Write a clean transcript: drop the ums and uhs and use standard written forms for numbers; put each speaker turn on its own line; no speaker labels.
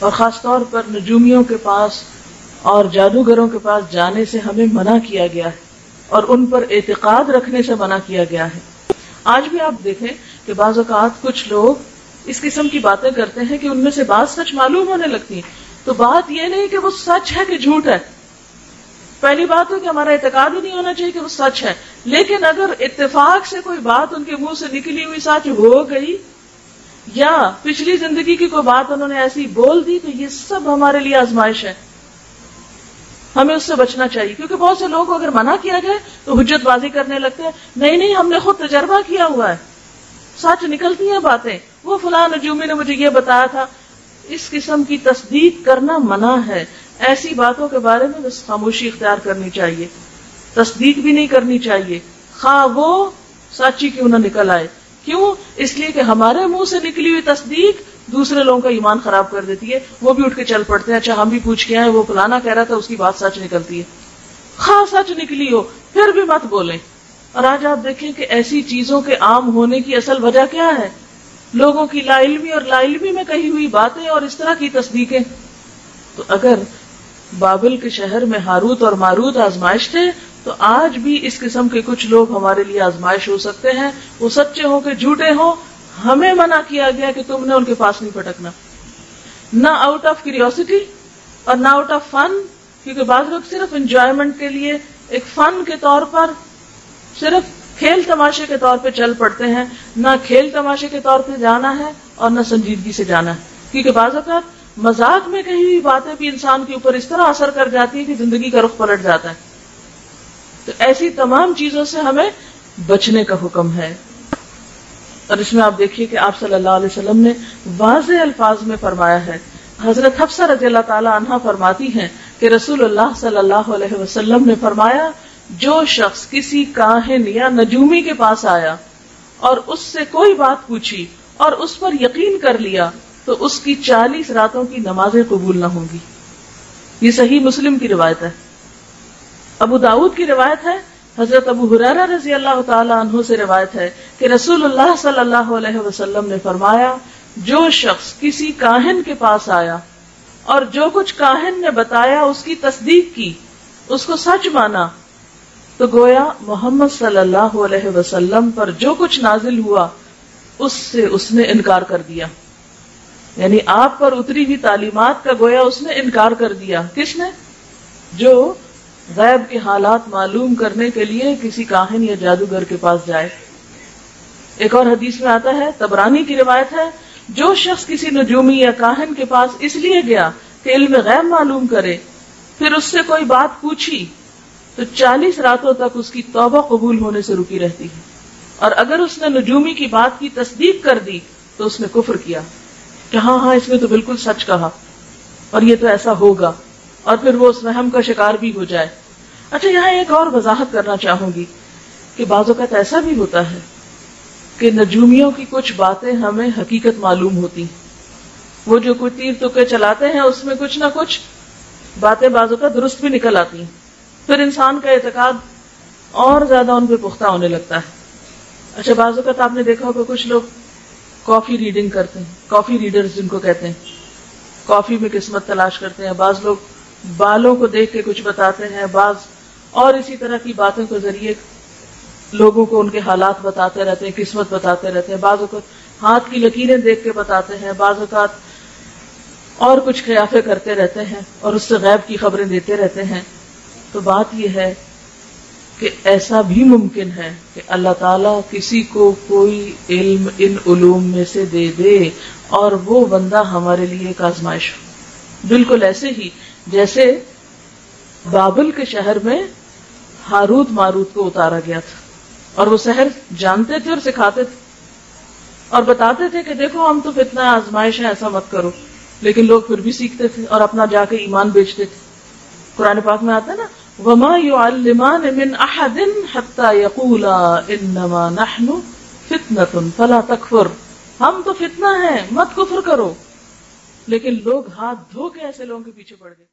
اور خاص طور پر نجومیوں کے پاس اور جادوگروں کے پاس جانے سے ہمیں منع کیا گیا ہے اور ان پر اعتقاد رکھنے سے منع کیا گیا ہے. آج بھی آپ دیکھیں کہ بعض اوقات کچھ لوگ اس قسم کی باتیں کرتے ہیں کہ ان میں سے بعض سچ معلوم ہونے لگتی ہیں. تو بات یہ نہیں کہ وہ سچ ہے کہ جھوٹ ہے. پہلی بات ہے کہ ہمارا اعتقاد ہی نہیں ہونا چاہیے کہ وہ سچ ہے. لیکن اگر اتفاق سے کوئی بات ان کے منہ سے نکلی ہوئی سچ ہو گئی یا پچھلی زندگی کی کوئی بات انہوں نے ایسی بول دی تو یہ سب ہمارے لیے آزمائش ہے. ہمیں اس سے بچنا چاہیے کیونکہ بہت سے لوگ اگر منع کیا جائے تو حجت بازی کرنے لگتے ہیں. نہیں ہم نے خود تجربہ کیا ہوا ہے, سچ نکلتی ہیں باتیں, وہ فلاں نجومی نے مجھے یہ بتایا تھا. اس قسم کی تصدیق کرنا منع ہے. ایسی باتوں کے بارے میں بس خاموشی اختیار کرنی چاہیے, تصدیق بھی نہیں کرنی چاہیے خواہ وہ سچی کیوں نہ نکل آئے. کیوں؟ اس لیے کہ ہمارے منہ سے نکلی ہوئی تصدیق دوسرے لوگوں کا ایمان خراب کر دیتی ہے. وہ بھی اٹھ کے چل پڑتے ہیں, اچھا ہم بھی پوچھ کے آئے, وہ فلانا کہہ رہا تھا, اس کی بات سچ نکلتی ہے. خواہ سچ نکلی ہو پھر بھی مت بولیں. اور آج آپ دیکھیں کہ ایسی چیزوں کے عام ہونے کی اصل وجہ کیا ہے؟ لوگوں کی لا علمی اور لا علمی میں کہی ہوئی باتیں اور اس طرح کی تصدیقیں. تو اگر بابل کے شہر میں ہاروت اور ماروت آزمائش تھے تو آج بھی اس قسم کے کچھ لوگ ہمارے لیے آزمائش ہو سکتے ہیں. وہ سچے ہوں کہ جھوٹے ہوں, ہمیں منع کیا گیا کہ تم نے ان کے پاس نہیں پھٹکنا, نہ آؤٹ آف کیوریوسٹی اور نہ آؤٹ آف فن, کیونکہ بعض لوگ صرف انجوائمنٹ کے لیے ایک فن کے طور پر صرف کھیل تماشے کے طور پہ چل پڑتے ہیں. نہ کھیل تماشے کے طور پہ جانا ہے اور نہ سنجیدگی سے جانا ہے, کیونکہ بعض اوقات مذاق میں کہی ہوئی باتیں بھی انسان کے اوپر اس طرح اثر کر جاتی ہے کہ زندگی کا رخ پلٹ جاتا ہے. تو ایسی تمام چیزوں سے ہمیں بچنے کا حکم ہے. اور اس میں آپ دیکھیے کہ آپ صلی اللہ علیہ وسلم نے واضح الفاظ میں فرمایا ہے. حضرت حفصہ رضی اللہ تعالی عنہا فرماتی ہیں کہ رسول اللہ صلی اللہ علیہ وسلم نے فرمایا, جو شخص کسی کاہن یا نجومی کے پاس آیا اور اس سے کوئی بات پوچھی اور اس پر یقین کر لیا تو اس کی 40 راتوں کی نمازیں قبول نہ ہوں گی. یہ صحیح مسلم کی روایت ہے. ابو داؤد کی روایت ہے, حضرت ابو ہریرہ رضی اللہ تعالی عنہ سے روایت ہے کہ رسول اللہ صلی اللہ علیہ وسلم نے فرمایا, جو شخص کسی کاہن کے پاس آیا اور جو کچھ کاہن نے بتایا اس کی تصدیق کی, اس کو سچ مانا, تو گویا محمد صلی اللہ علیہ وسلم پر جو کچھ نازل ہوا اس سے اس نے انکار کر دیا. یعنی آپ پر اتری ہوئی تعلیمات کا گویا اس نے انکار کر دیا. کس نے؟ جو غیب کے حالات معلوم کرنے کے لیے کسی کاہن یا جادوگر کے پاس جائے. ایک اور حدیث میں آتا ہے, طبرانی کی روایت ہے, جو شخص کسی نجومی یا کاہن کے پاس اس لیے گیا کہ علم غیب معلوم کرے, پھر اس سے کوئی بات پوچھی تو 40 راتوں تک اس کی توبہ قبول ہونے سے رکی رہتی ہے. اور اگر اس نے نجومی کی بات کی تصدیق کر دی تو اس نے کفر کیا کہ ہاں اس نے تو بالکل سچ کہا اور یہ تو ایسا ہوگا, اور پھر وہ اس وہم کا شکار بھی ہو جائے. اچھا, یہاں ایک اور وضاحت کرنا چاہوں گی کہ بعض اوقات ایسا بھی ہوتا ہے کہ نجومیوں کی کچھ باتیں ہمیں حقیقت معلوم ہوتی. وہ جو کوئی تیر تکے چلاتے ہیں اس میں کچھ نہ کچھ باتیں بعض اوقات درست بھی نکل آتی ہیں. پھر انسان کا اعتقاد اور زیادہ ان پہ پختہ ہونے لگتا ہے. اچھا, بعض اوقات آپ نے دیکھا ہوگا کچھ لوگ کافی ریڈنگ کرتے ہیں, کافی ریڈرز جن کو کہتے ہیں, کافی میں قسمت تلاش کرتے ہیں. بعض لوگ بالوں کو دیکھ کے کچھ بتاتے ہیں, بعض اور اسی طرح کی باتوں کے ذریعے لوگوں کو ان کے حالات بتاتے رہتے ہیں, قسمت بتاتے رہتے ہیں. بعض اوقات ہاتھ کی لکیریں دیکھ کے بتاتے ہیں, بعض اوقات اور کچھ قیافے کرتے رہتے ہیں اور اس سے غیب کی خبریں دیتے رہتے ہیں. تو بات یہ ہے کہ ایسا بھی ممکن ہے کہ اللہ تعالیٰ کسی کو کوئی علم ان علوم میں سے دے دے اور وہ بندہ ہمارے لیے ایک آزمائش ہو. بالکل ایسے ہی جیسے بابل کے شہر میں ہاروت ماروت کو اتارا گیا تھا اور وہ سحر جانتے تھے اور سکھاتے تھے اور بتاتے تھے کہ دیکھو ہم تو فتنہ آزمائش ہے, ایسا مت کرو, لیکن لوگ پھر بھی سیکھتے تھے اور اپنا جا کے ایمان بیچتے تھے. قرآن پاک میں آتا ہے نا, وَمَا يُعَلِّمَانِ مِنْ أَحَدٍ حَتَّى يَقُولَا إِنَّمَا نَحْنُ فِتْنَةٌ فَلَا تَكْفُرْ, ہم تو فتنہ ہیں مت کفر کرو. لیکن لوگ ہاتھ دھو کے ایسے لوگوں کے پیچھے پڑ گئے.